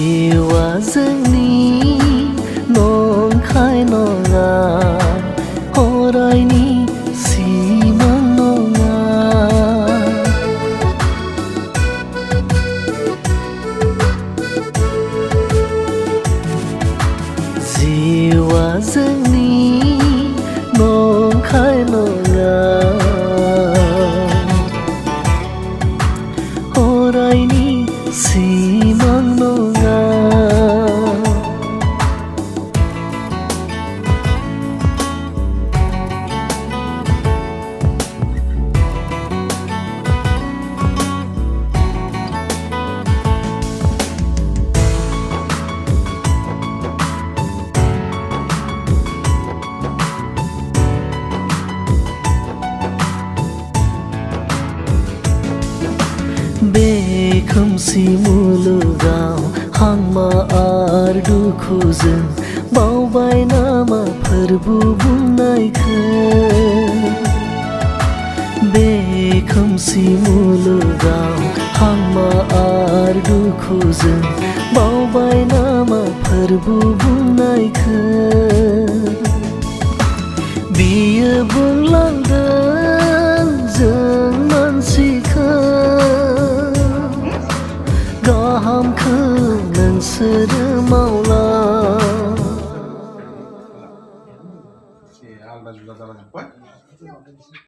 जिउआ जोंनि नंखाय नङा अरायनि सिमां नङा जिउआ जोंनि नंखाय नङा अरायनि सिमां नङा बे खोमसि मुलुगाव हांमा आर दुखुजों बावबाय नामा फोरबो बुंनायखौ बे खोमसि मुलुगाव हांमा आर दुखुजों बावबाय नामा फोरबो बुंनायखौ बियो बुंलांदों जों मानसिखौ गाहामखौ नोंसोरो मावला Sí, Alba Julieta Valenzuela.